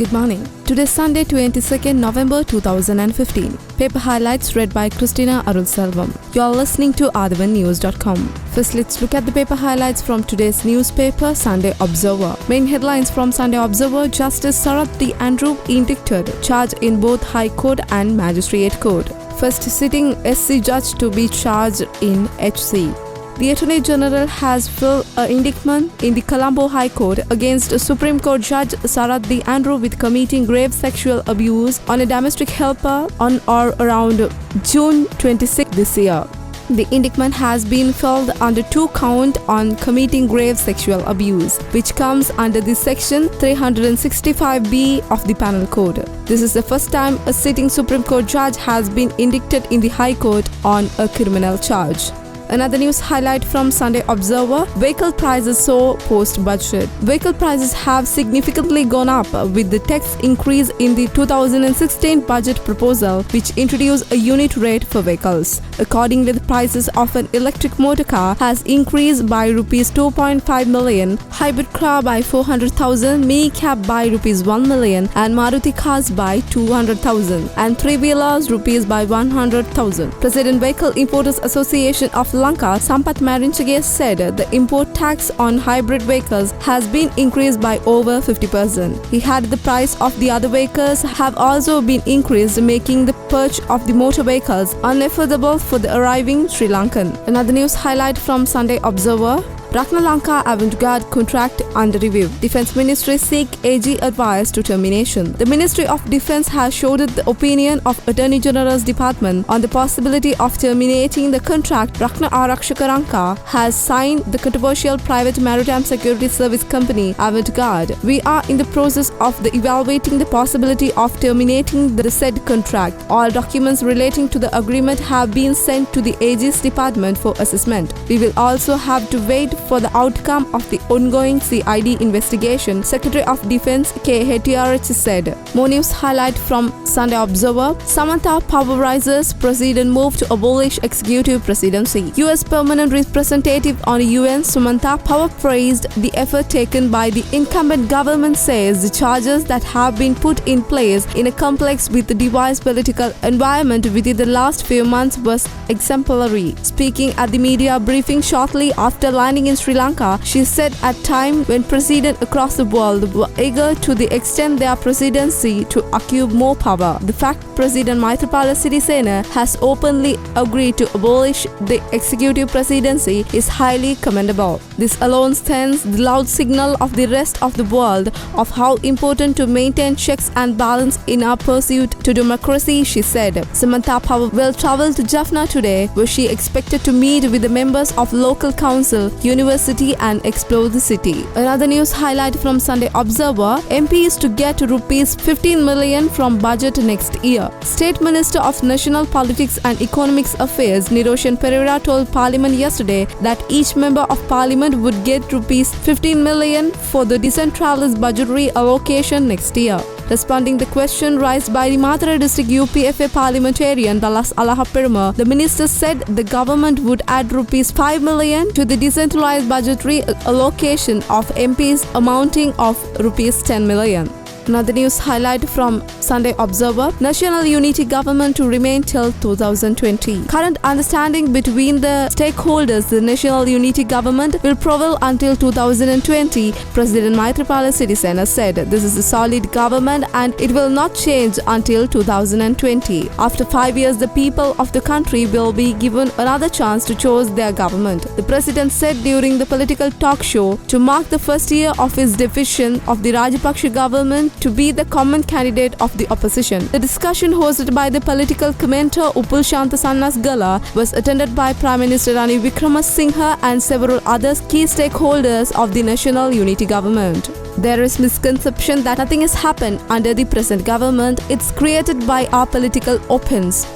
Good morning. Today is Sunday, 22nd November 2015. Paper highlights read by Christina Arulselvam. You are listening to AthavanNews.com. First, let's look at the paper highlights from today's newspaper, Sunday Observer. Main headlines from Sunday Observer: Justice Sarath D. Andrew indicted charge in both High Court and Magistrate Court. First sitting SC judge to be charged in HC. The Attorney General has filed an indictment in the Colombo High Court against Supreme Court Judge Sarath D. Andrew with committing grave sexual abuse on a domestic helper on or around June 26 this year. The indictment has been filed under 2 counts on committing grave sexual abuse, which comes under the Section 365B of the Penal Code. This is the first time a sitting Supreme Court judge has been indicted in the High Court on a criminal charge. Another news highlight from Sunday Observer: vehicle prices soar post-budget. Vehicle prices have significantly gone up with the tax increase in the 2016 budget proposal, which introduced a unit rate for vehicles. Accordingly, the prices of an electric motor car has increased by Rs 2.5 million, hybrid car by 400,000, mini cab by Rs 1 million, and Maruti cars by 200,000, and 3-wheelers Rs by 100,000. President Vehicle Importers Association of Lanka, Sampath Marinchage, said the import tax on hybrid vehicles has been increased by over 50%. He had the price of the other vehicles have also been increased, making the purchase of the motor vehicles unaffordable for the arriving Sri Lankan. Another news highlight from Sunday Observer: Lanka Avant-Garde contract under review. Defense Ministry seek AG advice to termination. The Ministry of Defense has showed the opinion of Attorney General's Department on the possibility of terminating the contract. Rakna Arakshakaranka has signed the controversial private maritime security service company Avant-Garde. We are in the process of evaluating the possibility of terminating the said contract. All documents relating to the agreement have been sent to the AG's department for assessment. We will also have to wait for the outcome of the ongoing CID investigation, Secretary of Defense K. Hettiarich said. More news highlight from Sunday Observer: Samantha Power rises, President moved to abolish executive presidency. U.S. Permanent Representative on UN Samantha Power praised the effort taken by the incumbent government, says the charges that have been put in place in a complex with the devised political environment within the last few months was exemplary. Speaking at the media briefing shortly after landing in Sri Lanka, she said at time when presidents across the world were eager to the extend their presidency to acquire more power. The fact President Maithripala Sirisena has openly agreed to abolish the executive presidency is highly commendable. This alone sends the loud signal of the rest of the world of how important to maintain checks and balance in our pursuit to democracy, she said. Samantha Power will travel to Jaffna today, where she expected to meet with the members of local council, university and explore the city. Another news highlight from Sunday Observer: MPs to get Rs 15 million from budget next year. State Minister of National Politics and Economics Affairs Niroshan Pereira told Parliament yesterday that each member of Parliament would get Rs 15 million for the decentralized budgetary allocation next year. Responding the question raised by the Mathura District UPFA parliamentarian Dallas Alahaperuma, the minister said the government would add Rs 5 million to the decentralized budgetary allocation of MPs amounting of Rs 10 million. Another news highlight from Sunday Observer: National Unity Government to remain till 2020. Current understanding between the stakeholders, the National Unity Government will prevail until 2020, President Maithripala Sirisena said. This is a solid government and it will not change until 2020. After 5 years, the people of the country will be given another chance to choose their government, the president said during the political talk show to mark the first year of his defection of the Rajapaksa government to be the common candidate of the opposition. The discussion, hosted by the political commentator Upul Shanta Sannas Gala, was attended by Prime Minister Ranil Wickremesinghe and several other key stakeholders of the National Unity Government. There is misconception that nothing has happened under the present government. It's created by our political opponents.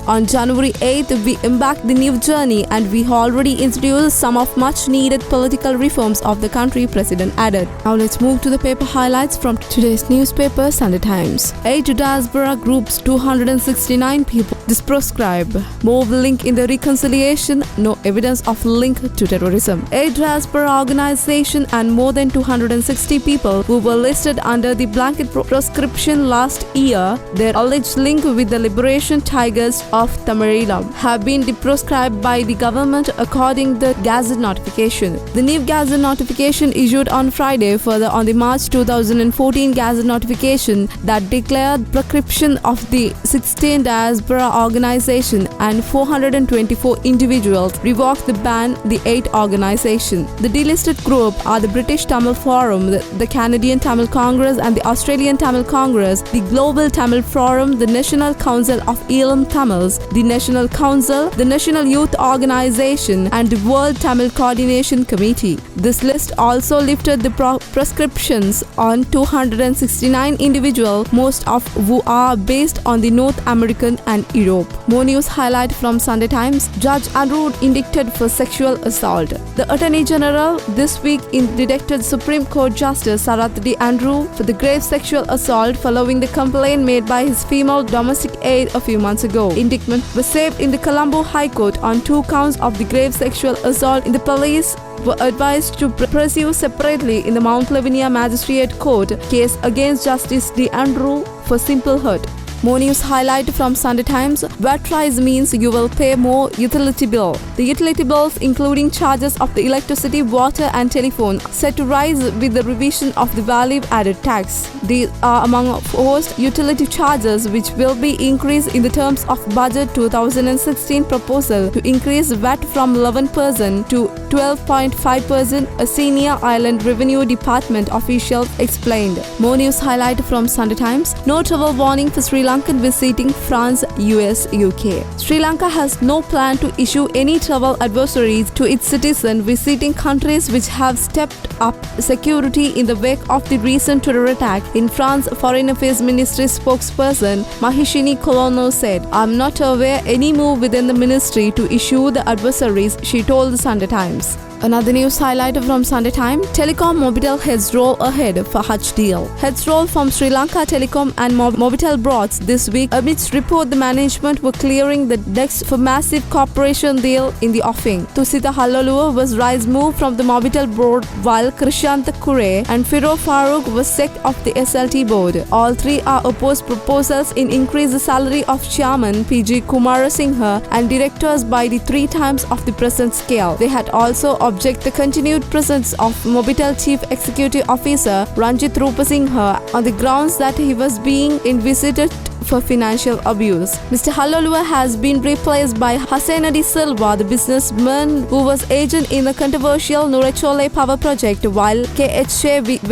On January 8th, we embarked the new journey and we already introduced some of much needed political reforms of the country, President added. Now let's move to the paper highlights from today's newspaper, Sunday Times. 8 diaspora groups, 269 people proscribed. More link in the reconciliation, no evidence of link to terrorism. 8 diaspora organization and more than 260 people who were listed under the blanket proscription last year, their alleged link with the Liberation Tigers of Tamarilam have been proscribed by the government according to the Gazette notification. The new Gazette notification issued on Friday further on the March 2014 Gazette notification that declared proscription of the 16 diaspora organization and 424 individuals, revoked the ban the 8 organization. The delisted group are the British Tamil Forum, the Canadian Tamil Congress and the Australian Tamil Congress, the Global Tamil Forum, the National Council of Elam Tamils, the National Council, the National Youth Organization and the World Tamil Coordination Committee. This list also lifted the proscriptions on 269 individuals, most of who are based on the North American and Europe. More news highlight from Sunday Times. Judge Andrew indicted for sexual assault. The Attorney General this week indicted Supreme Court Justice Sarath Andrew for the grave sexual assault following the complaint made by his female domestic aide a few months ago. Indictment was saved in the Colombo High Court on 2 counts of the grave sexual assault in the police were advised to pursue separately in the Mount Lavinia Magistrate Court case against Justice D. Andrew for simple hurt. More news highlight from Sunday Times. VAT rise means you will pay more utility bill. The utility bills, including charges of the electricity, water and telephone, set to rise with the revision of the value-added tax. These are among host utility charges which will be increased in the terms of Budget 2016 proposal to increase VAT from 11% to 12.5%, a senior Island Revenue Department official explained. More news highlight from Sunday Times. No travel warning for Sri Lankan visiting France, US, UK. Sri Lanka has no plan to issue any travel advisories to its citizens visiting countries which have stepped up security in the wake of the recent terror attack in France. Foreign Affairs Ministry spokesperson Mahishini Kolono said, "I'm not aware any move within the ministry to issue the advisories," she told the Sunday Times. Another news highlight from Sunday Times. Telecom Mobitel heads roll ahead for Hutch deal. Heads roll from Sri Lanka Telecom and Mobitel boards this week amidst report the management were clearing the decks for massive corporation deal in the offing. Tusita Hallolua was rise move from the Mobitel board while Krishanta Kure and Firo Farooq was sacked off the SLT board. All three are opposed proposals in increase the salary of chairman PG Kumarasinghe and directors by the 3 times of the present scale. They had also object the continued presence of Mobitel Chief Executive Officer Ranjit Rupasinghe on the grounds that he was being investigated for financial abuse. Mr. Hallolua has been replaced by Hasenadi Silva, the businessman who was agent in the controversial Nurechole power project, while KH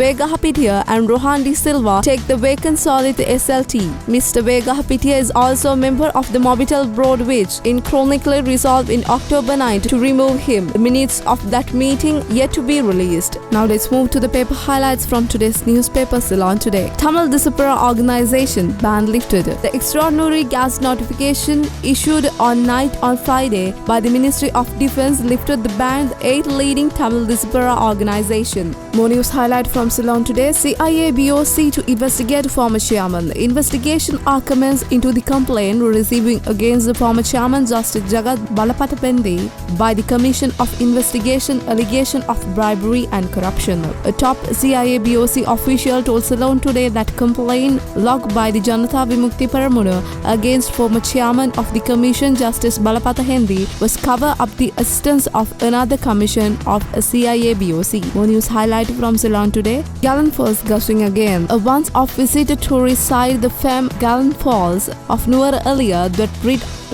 Vegahapitia and Rohan De Silva take the vacant slot at the SLT. Mr. Vegahapitia is also a member of the Mobitel board which, in chronically resolved in October 9 to remove him. The minutes of that meeting yet to be released. Now let's move to the paper highlights from today's newspaper, Ceylon Today. Tamil Diaspora Organization ban lifted. The extraordinary gas notification issued on night on Friday by the Ministry of Defence lifted the ban of 8 leading Tamil Diaspora organization. More news highlight from Ceylon Today. CIA BOC to investigate former chairman. The investigation are commenced into the complaint receiving against the former chairman Justice Jagat Balapatapendi by the Commission of Investigation allegation of bribery and corruption. A top CIA BOC official told Ceylon Today that complaint logged by the Janata Vimukti Paramuna against former chairman of the commission Justice Balapatha Hendy was cover up the assistance of another commission of a CIA BOC. More news highlight from Ceylon Today. Gallant Falls gushing again. A once-off visited tourist site, the famed Gallant Falls of Nuwara earlier that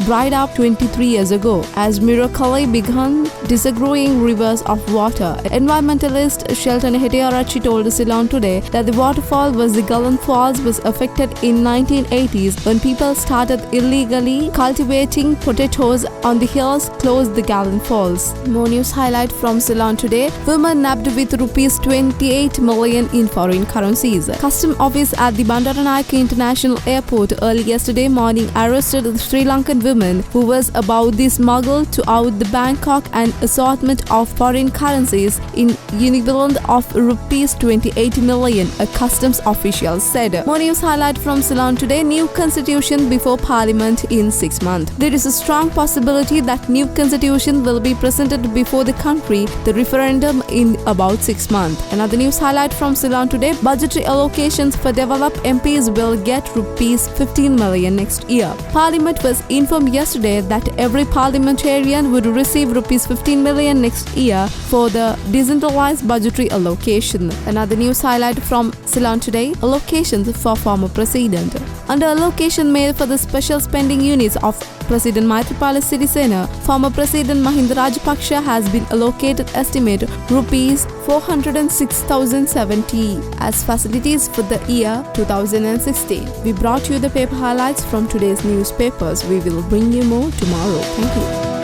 dried up 23 years ago as miraculously began disagreeing rivers of water. Environmentalist Shelton Hetiarachi told Ceylon Today that the waterfall was the Gallant Falls was affected in 1980s when people started illegally cultivating potatoes on the hills close the Gallant Falls. More news highlight from Ceylon Today. Women nabbed with rupees 28 million in foreign currencies. Custom office at the Bandaranaike International Airport early yesterday morning arrested the Sri Lankan woman who was about the smuggle to out the Bangkok and assortment of foreign currencies in equivalent of rupees 28 million, a customs official said. More news highlight from Ceylon today. New constitution before parliament in 6 months. There is a strong possibility that new constitution will be presented before the country, the referendum in about 6 months. Another news highlight from Ceylon today. Budgetary allocations for developed MPs will get rupees 15 million next year. Parliament was informed yesterday that every parliamentarian would receive rupees 15 million next year for the decentralized budgetary allocation. Another news highlight from Ceylon today. Allocations for former president. Under allocation made for the special spending units of President Maithripala Sirisena, former President Mahinda Rajapaksa has been allocated estimate rupees 406,070 as facilities for the year 2016. We brought you the paper highlights from today's newspapers. We will bring you more tomorrow. Thank you.